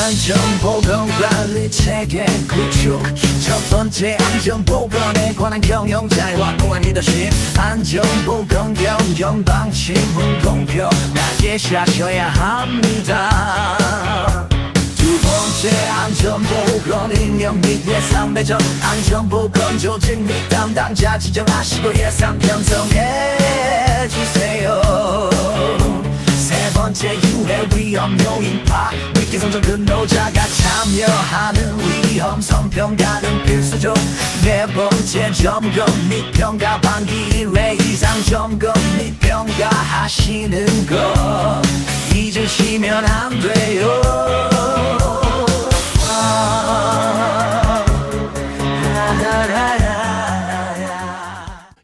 안전보건관리 체계 구축. 첫 번째 안전보건에 관한 경영자의 확고한 리더십. 안전보건 경영 방침은 공평하게 하셔야 합니다. 두 번째 안전보건 인력 및 예산 배정. 안전보건 조직 및 담당자 지정하시고 예산 편성해 주세요. 세 번째 유해 위험 요인 파악. 위기성장 근로자가 참여하는 위험성 평가는 필수죠. 네 번째 점검 및 평가. 반기 1회 이상 점검 및 평가하시는 거 잊으시면 안 돼요.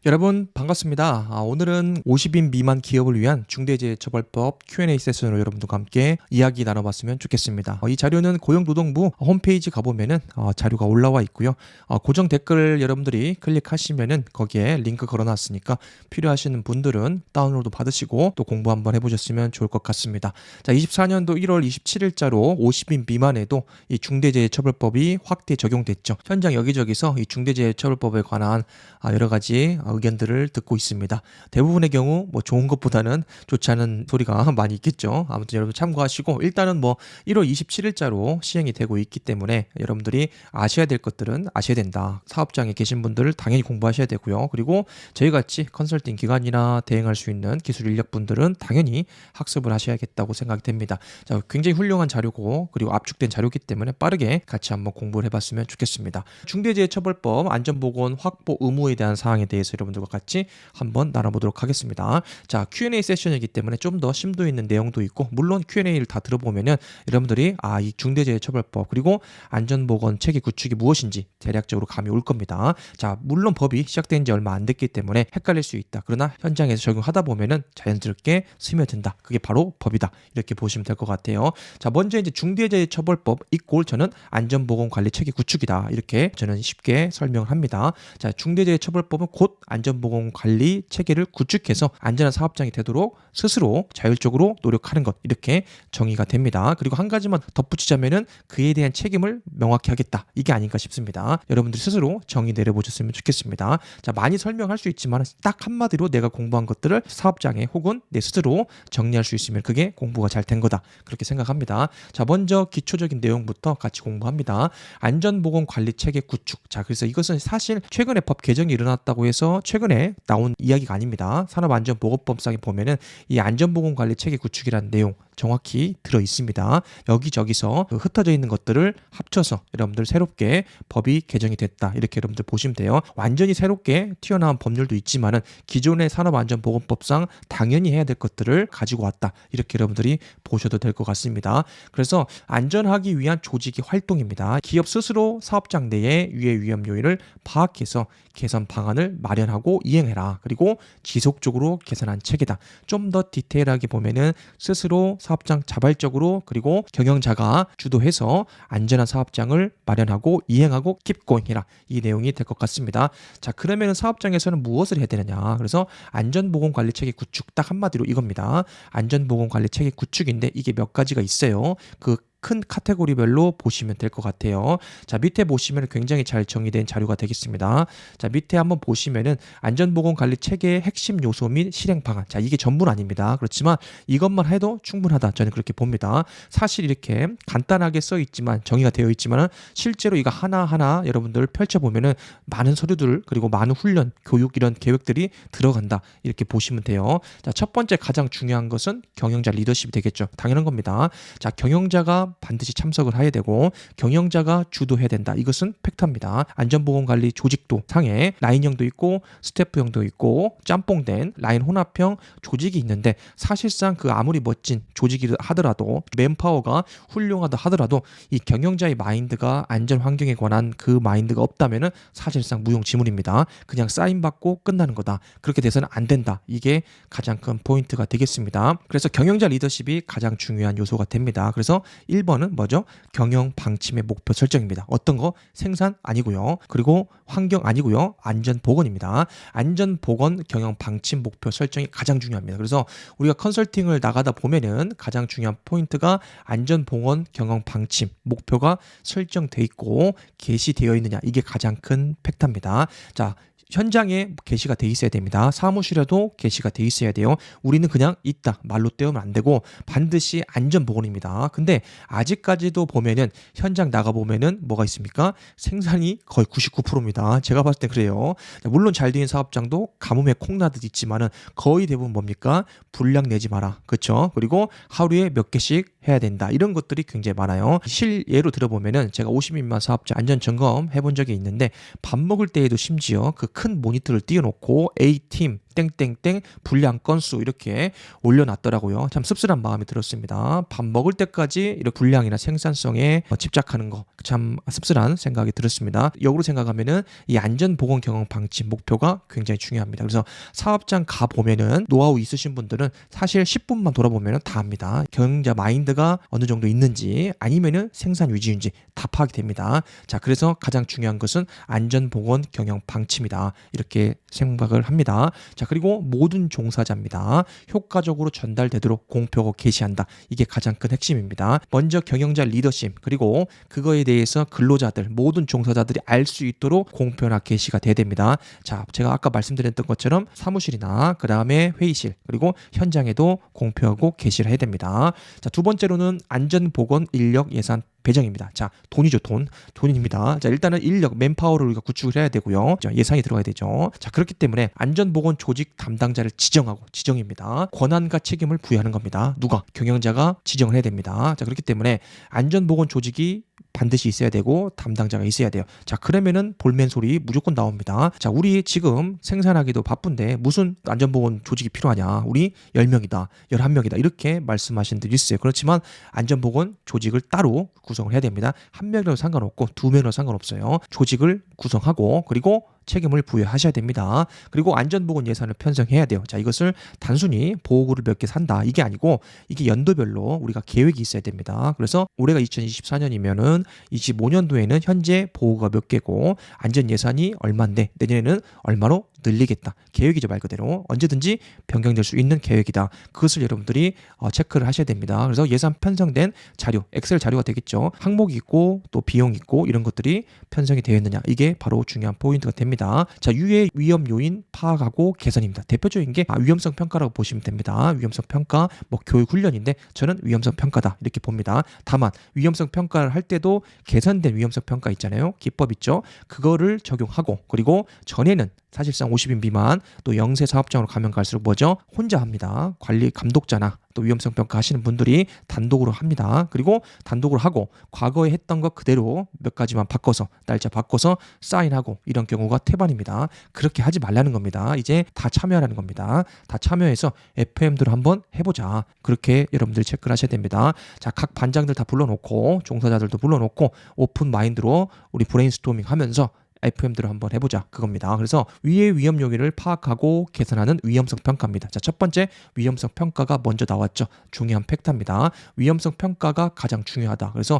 여러분 반갑습니다. 오늘은 50인 미만 기업을 위한 중대재해처벌법 Q&A 세션으로 여러분들과 함께 이야기 나눠봤으면 좋겠습니다. 이 자료는 고용노동부 홈페이지 가보면은 자료가 올라와 있고요. 고정 댓글을 여러분들이 클릭하시면은 거기에 링크 걸어놨으니까 필요하시는 분들은 다운로드 받으시고 또 공부 한번 해보셨으면 좋을 것 같습니다. 자, 24년도 1월 27일자로 50인 미만에도 이 중대재해처벌법이 확대 적용됐죠. 현장 여기저기서 이 중대재해처벌법에 관한 여러 가지 의견들을 듣고 있습니다. 대부분의 경우 뭐 좋은 것보다는 좋지 않은 소리가 많이 있겠죠. 아무튼 여러분 참고하시고, 일단은 뭐 1월 27일자로 시행이 되고 있기 때문에 여러분들이 아셔야 될 것들은 아셔야 된다. 사업장에 계신 분들 당연히 공부하셔야 되고요. 그리고 저희같이 컨설팅 기관이나 대행할 수 있는 기술 인력 분들은 당연히 학습을 하셔야겠다고 생각이 됩니다. 자, 굉장히 훌륭한 자료고 그리고 압축된 자료이기 때문에 빠르게 같이 한번 공부를 해봤으면 좋겠습니다. 중대재해처벌법 안전보건 확보 의무에 대한 사항에 대해서 여러분들과 같이 한번 나눠보도록 하겠습니다. 자, Q&A 세션이기 때문에 좀 더 심도 있는 내용도 있고, 물론 Q&A를 다 들어보면은 여러분들이 이 중대재해처벌법 그리고 안전보건 체계 구축이 무엇인지 대략적으로 감이 올 겁니다. 자, 물론 법이 시작된 지 얼마 안 됐기 때문에 헷갈릴 수 있다. 그러나 현장에서 적용하다 보면은 자연스럽게 스며든다. 그게 바로 법이다. 이렇게 보시면 될 것 같아요. 자, 먼저 이제 중대재해처벌법 이꼴 저는 안전보건관리 체계 구축이다. 이렇게 저는 쉽게 설명을 합니다. 자, 중대재해처벌법은 곧 안전보건관리 체계를 구축해서 안전한 사업장이 되도록 스스로 자율적으로 노력하는 것, 이렇게 정의가 됩니다. 그리고 한 가지만 덧붙이자면은 그에 대한 책임을 명확히 하겠다, 이게 아닌가 싶습니다. 여러분들이 스스로 정의 내려보셨으면 좋겠습니다. 자, 많이 설명할 수 있지만 딱 한마디로 내가 공부한 것들을 사업장에 혹은 내 스스로 정리할 수 있으면 그게 공부가 잘 된 거다, 그렇게 생각합니다. 자, 먼저 기초적인 내용부터 같이 공부합니다. 안전보건관리 체계 구축. 자, 그래서 이것은 사실 최근에 법 개정이 일어났다고 해서 최근에 나온 이야기가 아닙니다. 산업안전보건법상에 보면은 이 안전보건관리 체계 구축이라는 내용 정확히 들어 있습니다. 여기저기서 흩어져 있는 것들을 합쳐서 여러분들 새롭게 법이 개정이 됐다, 이렇게 여러분들 보시면 돼요. 완전히 새롭게 튀어나온 법률도 있지만은 기존의 산업안전보건법상 당연히 해야 될 것들을 가지고 왔다, 이렇게 여러분들이 보셔도 될 것 같습니다. 그래서 안전하기 위한 조직의 활동입니다. 기업 스스로 사업장 내의 유해 위험 요인을 파악해서 개선 방안을 마련하고 이행해라. 그리고 지속적으로 개선한 체계다. 좀 더 디테일하게 보면은 스스로 사업장 자발적으로 그리고 경영자가 주도해서 안전한 사업장을 마련하고 이행하고 킵고잉 해라, 이 내용이 될 것 같습니다. 자, 그러면 사업장에서는 무엇을 해야 되느냐? 그래서 안전보건관리체계 구축, 딱 한마디로 이겁니다. 안전보건관리체계 구축인데 이게 몇 가지가 있어요. 그 큰 카테고리별로 보시면 될 것 같아요. 자, 밑에 보시면 굉장히 잘 정의된 자료가 되겠습니다. 자, 밑에 한번 보시면은 안전보건관리 체계의 핵심 요소 및 실행 방안. 자, 이게 전부는 아닙니다. 그렇지만 이것만 해도 충분하다, 저는 그렇게 봅니다. 사실 이렇게 간단하게 써 있지만, 정의가 되어 있지만 실제로 이거 하나하나 여러분들 펼쳐보면은 많은 서류들 그리고 많은 훈련, 교육, 이런 계획들이 들어간다, 이렇게 보시면 돼요. 자, 첫 번째 가장 중요한 것은 경영자 리더십이 되겠죠. 당연한 겁니다. 자, 경영자가 반드시 참석을 해야 되고 경영자가 주도해야 된다. 이것은 팩트입니다. 안전보건관리 조직도 상에 라인형도 있고 스태프형도 있고 짬뽕된 라인 혼합형 조직이 있는데, 사실상 그 아무리 멋진 조직이 하더라도, 맨파워가 훌륭하다 하더라도 이 경영자의 마인드가 안전 환경에 관한 그 마인드가 없다면은 사실상 무용지물입니다. 그냥 사인 받고 끝나는 거다. 그렇게 돼서는 안 된다. 이게 가장 큰 포인트가 되겠습니다. 그래서 경영자 리더십이 가장 중요한 요소가 됩니다. 그래서 1번은 뭐죠? 경영 방침의 목표 설정입니다. 어떤 거? 생산 아니고요. 그리고 환경 아니고요. 안전 보건입니다. 안전 보건 경영 방침 목표 설정이 가장 중요합니다. 그래서 우리가 컨설팅을 나가다 보면은 가장 중요한 포인트가 안전 보건 경영 방침 목표가 설정돼 있고 게시되어 있느냐, 이게 가장 큰 팩터입니다. 자, 현장에 게시가 돼 있어야 됩니다. 사무실에도 게시가 돼 있어야 돼요. 우리는 그냥 있다 말로 때우면 안 되고 반드시 안전보건입니다. 근데 아직까지도 보면은 현장 나가보면은 뭐가 있습니까? 생산이 거의 99%입니다. 제가 봤을 때 그래요. 물론 잘 된 사업장도 가뭄에 콩나듯 있지만은 거의 대부분 뭡니까? 불량 내지 마라. 그렇죠? 그리고 하루에 몇 개씩 해야 된다. 이런 것들이 굉장히 많아요. 실예로 들어보면은 제가 50인 미만 사업자 안전 점검 해본 적이 있는데 밥 먹을 때에도 심지어 그 큰 모니터를 띄워놓고 A팀 땡땡땡 분량 건수 이렇게 올려놨더라고요. 참 씁쓸한 마음이 들었습니다. 밥 먹을 때까지 이렇게 분량이나 생산성에 집착하는 거 참 씁쓸한 생각이 들었습니다. 역으로 생각하면은 이 안전보건 경영 방침 목표가 굉장히 중요합니다. 그래서 사업장 가 보면은 노하우 있으신 분들은 사실 10분만 돌아보면은 다 압니다. 경영자 마인드가 어느 정도 있는지 아니면은 생산 위주인지 다 파악이 됩니다. 자, 그래서 가장 중요한 것은 안전보건 경영 방침이다. 이렇게 생각을 합니다. 자, 그리고 모든 종사자입니다. 효과적으로 전달되도록 공표하고 게시한다. 이게 가장 큰 핵심입니다. 먼저 경영자 리더십, 그리고 그거에 대해서 근로자들, 모든 종사자들이 알 수 있도록 공표나 게시가 돼야 됩니다. 자, 제가 아까 말씀드렸던 것처럼 사무실이나 그 다음에 회의실, 그리고 현장에도 공표하고 게시를 해야 됩니다. 자, 두 번째로는 안전보건 인력 예산 배정입니다. 자, 돈이죠, 돈입니다. 자, 일단은 인력, 맨파워를 우리가 구축을 해야 되고요. 자, 예산이 들어가야 되죠. 자, 그렇기 때문에 안전보건 조직 담당자를 지정입니다. 권한과 책임을 부여하는 겁니다. 누가? 경영자가 지정을 해야 됩니다. 자, 그렇기 때문에 안전보건 조직이 반드시 있어야 되고 담당자가 있어야 돼요. 자, 그러면은 볼멘 소리 무조건 나옵니다. 자, 우리 지금 생산하기도 바쁜데 무슨 안전보건 조직이 필요하냐? 우리 10명이다, 11명이다 이렇게 말씀하신 분들이 있어요. 그렇지만 안전보건 조직을 따로 구성을 해야 됩니다. 한 명이라도 상관없고 두 명이라도 상관없어요. 조직을 구성하고 그리고 책임을 부여하셔야 됩니다. 그리고 안전보건 예산을 편성해야 돼요. 자, 이것을 단순히 보호구를 몇 개 산다 이게 아니고 이게 연도별로 우리가 계획이 있어야 됩니다. 그래서 올해가 2024년이면은 25년도에는 현재 보호구가 몇 개고 안전 예산이 얼마인데 내년에는 얼마로 늘리겠다. 계획이죠, 말 그대로. 언제든지 변경될 수 있는 계획이다. 그것을 여러분들이 체크를 하셔야 됩니다. 그래서 예산 편성된 자료, 엑셀 자료가 되겠죠. 항목이 있고 또 비용이 있고 이런 것들이 편성이 되어 있느냐. 이게 바로 중요한 포인트가 됩니다. 자, 유해 위험 요인 파악하고 개선입니다. 대표적인 게 위험성 평가라고 보시면 됩니다. 위험성 평가, 뭐 교육 훈련인데 저는 위험성 평가다 이렇게 봅니다. 다만 위험성 평가를 할 때도 개선된 위험성 평가 있잖아요. 기법 있죠. 그거를 적용하고 그리고 전에는 사실상 50인 미만 또 영세 사업장으로 가면 갈수록 뭐죠? 혼자 합니다. 관리 감독자나 또 위험성 평가 하시는 분들이 단독으로 합니다. 그리고 단독으로 하고 과거에 했던 거 그대로 몇 가지만 바꿔서 날짜 바꿔서 사인하고 이런 경우가 태반입니다. 그렇게 하지 말라는 겁니다. 이제 다 참여하라는 겁니다. 다 참여해서 FM대로 한번 해보자. 그렇게 여러분들이 체크를 하셔야 됩니다. 자, 각 반장들 다 불러놓고 종사자들도 불러놓고 오픈 마인드로 우리 브레인스토밍 하면서 FM대로 한번 해보자 그겁니다. 그래서 위의 위험 요인을 파악하고 개선하는 위험성 평가입니다. 자, 첫 번째 위험성 평가가 먼저 나왔죠. 중요한 팩터입니다. 위험성 평가가 가장 중요하다. 그래서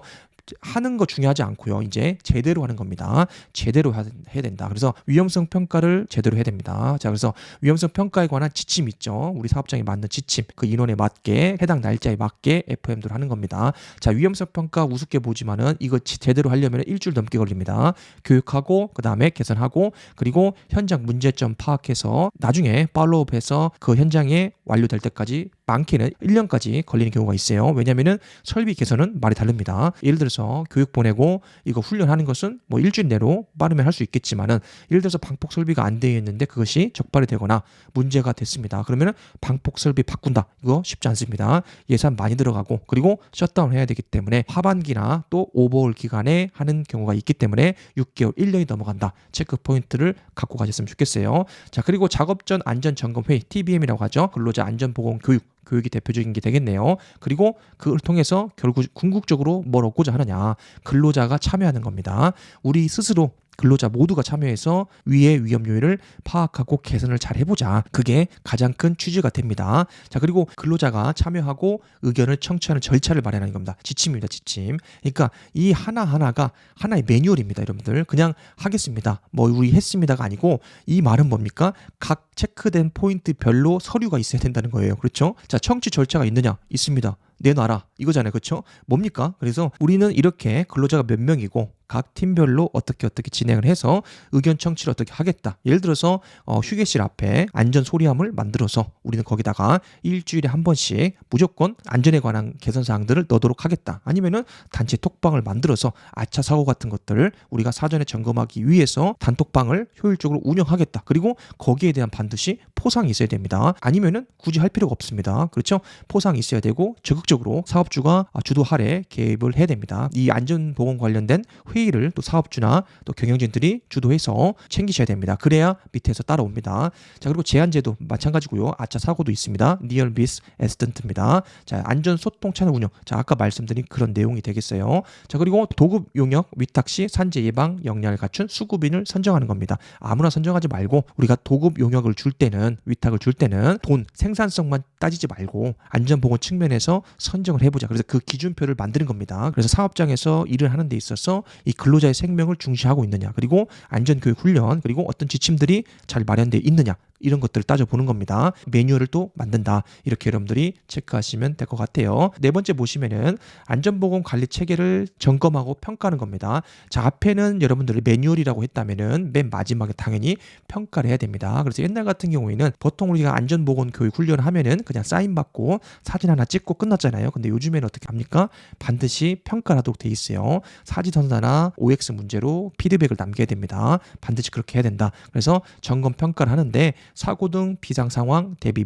하는 거 중요하지 않고요. 이제 제대로 하는 겁니다. 제대로 해야 된다. 그래서 위험성 평가를 제대로 해야 됩니다. 자, 그래서 위험성 평가에 관한 지침 있죠. 우리 사업장에 맞는 지침, 그 인원에 맞게 해당 날짜에 맞게 FM대로 하는 겁니다. 자, 위험성 평가 우습게 보지만은 이거 제대로 하려면 일주일 넘게 걸립니다. 교육하고 그 다음에 개선하고 그리고 현장 문제점 파악해서 나중에 팔로우업해서 그 현장에 완료될 때까지 많게는 1년까지 걸리는 경우가 있어요. 왜냐면은 설비 개선은 말이 다릅니다. 예를 들어서 교육 보내고 이거 훈련하는 것은 뭐 일주일 내로 빠르면 할 수 있겠지만은 예를 들어서 방폭 설비가 안 되어 있는데 그것이 적발이 되거나 문제가 됐습니다. 그러면은 방폭 설비 바꾼다. 이거 쉽지 않습니다. 예산 많이 들어가고 그리고 셧다운 해야 되기 때문에 하반기나 또 오버올 기간에 하는 경우가 있기 때문에 6개월, 1년이 넘어간다. 체크 포인트를 갖고 가셨으면 좋겠어요. 자, 그리고 작업 전 안전 점검 회의 TBM이라고 하죠. 근로자 안전 보건 교육이 대표적인 게 되겠네요. 그리고 그걸 통해서 결국 궁극적으로 뭘 얻고자 하느냐. 근로자가 참여하는 겁니다. 우리 스스로 근로자 모두가 참여해서 위의 위험 요인을 파악하고 개선을 잘 해보자. 그게 가장 큰 취지가 됩니다. 자, 그리고 근로자가 참여하고 의견을 청취하는 절차를 마련하는 겁니다. 지침입니다. 지침. 그러니까 이 하나하나가 하나의 매뉴얼입니다. 여러분들 그냥 하겠습니다. 뭐 우리 했습니다가 아니고 이 말은 뭡니까? 각 체크된 포인트별로 서류가 있어야 된다는 거예요. 그렇죠? 자, 청취 절차가 있느냐? 있습니다. 내놔라 이거잖아요. 그렇죠? 뭡니까? 그래서 우리는 이렇게 근로자가 몇 명이고 각 팀별로 어떻게 진행을 해서 의견 청취를 어떻게 하겠다. 예를 들어서 휴게실 앞에 안전 소리함을 만들어서 우리는 거기다가 일주일에 한 번씩 무조건 안전에 관한 개선 사항들을 넣도록 하겠다. 아니면은 단체 톡방을 만들어서 아차 사고 같은 것들을 우리가 사전에 점검하기 위해서 단톡방을 효율적으로 운영하겠다. 그리고 거기에 대한 반드시 포상이 있어야 됩니다. 아니면은 굳이 할 필요가 없습니다. 그렇죠? 포상이 있어야 되고 적극적으로 사업주가 주도 할애 개입을 해야 됩니다. 이 안전보건 관련된 회의를 또 사업주나 또 경영진들이 주도해서 챙기셔야 됩니다. 그래야 밑에서 따라옵니다. 자, 그리고 제한제도 마찬가지고요. 아차 사고도 있습니다. Near Miss Accident입니다. 자, 안전 소통 채널 운영. 자, 아까 말씀드린 그런 내용이 되겠어요. 자, 그리고 도급 용역 위탁 시 산재 예방 역량을 갖춘 수급인을 선정하는 겁니다. 아무나 선정하지 말고 우리가 도급 용역을 줄 때는 위탁을 줄 때는 돈 생산성만 따지지 말고 안전보건 측면에서 선정을 해보자. 그래서 그 기준표를 만드는 겁니다. 그래서 사업장에서 일을 하는 데 있어서 이 근로자의 생명을 중시하고 있느냐, 그리고 안전교육 훈련, 그리고 어떤 지침들이 잘 마련되어 있느냐, 이런 것들을 따져보는 겁니다. 매뉴얼을 또 만든다. 이렇게 여러분들이 체크하시면 될 것 같아요. 네 번째 보시면은 안전보건 관리 체계를 점검하고 평가하는 겁니다. 자, 앞에는 여러분들이 매뉴얼이라고 했다면은 맨 마지막에 당연히 평가를 해야 됩니다. 그래서 옛날 같은 경우에는 보통 우리가 안전보건 교육 훈련을 하면은 그냥 사인 받고 사진 하나 찍고 끝났잖아요. 근데 요즘에는 어떻게 합니까? 반드시 평가를 하도록 돼 있어요. 사지선사나 OX 문제로 피드백을 남겨야 됩니다. 반드시 그렇게 해야 된다. 그래서 점검 평가를 하는데 사고 등 비상 상황 대비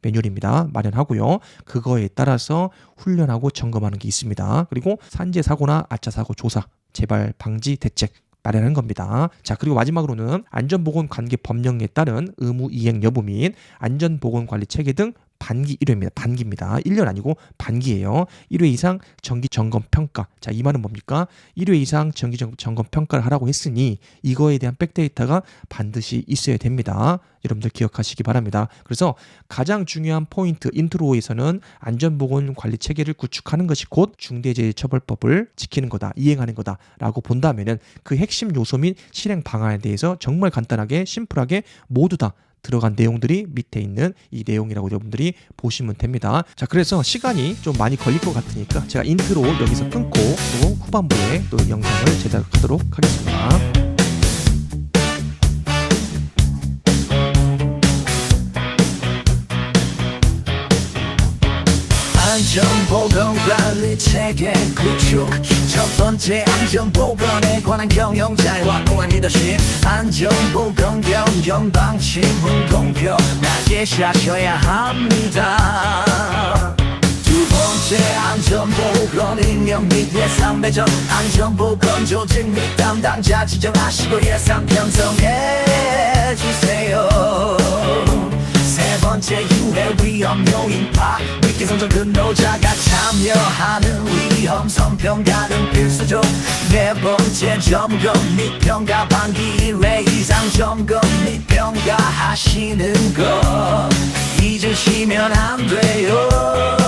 매뉴얼입니다. 마련하고요. 그거에 따라서 훈련하고 점검하는 게 있습니다. 그리고 산재 사고나 아차 사고 조사, 재발 방지 대책 마련하는 겁니다. 자, 그리고 마지막으로는 안전보건 관계 법령에 따른 의무 이행 여부 및 안전보건 관리 체계 등 반기 1회입니다. 반기입니다. 1년 아니고 반기예요. 1회 이상 정기 점검 평가. 자, 이 말은 뭡니까? 1회 이상 정기 점검 평가를 하라고 했으니 이거에 대한 백데이터가 반드시 있어야 됩니다. 여러분들 기억하시기 바랍니다. 그래서 가장 중요한 포인트 인트로에서는 안전보건 관리 체계를 구축하는 것이 곧 중대재해처벌법을 지키는 거다, 이행하는 거다라고 본다면은 그 핵심 요소 및 실행 방안에 대해서 정말 간단하게 심플하게 모두 다 들어간 내용들이 밑에 있는 이 내용이라고 여러분들이 보시면 됩니다. 자, 그래서 시간이 좀 많이 걸릴 것 같으니까 제가 인트로 여기서 끊고 또 후반부에 또 영상을 제작하도록 하겠습니다. 안전보건 관리 체계 구축. 첫 번째 안전보건에 관한 경영자의 확고한 리더십. 안전보건 경영 방침은 공평하게 하셔야 합니다. 두 번째 안전보건 임명 및 예산 배정. 안전보건 조직 및 담당자 지정하시고 예산 편성해 주세요. 세 번째 유해 위험 요인 파악. 위계성장 근로자가 참여하는 위험성 평가는 필수죠. 네 번째 점검 및 평가 반기 1회 이상 점검 및 평가하시는 거 잊으시면 안 돼요.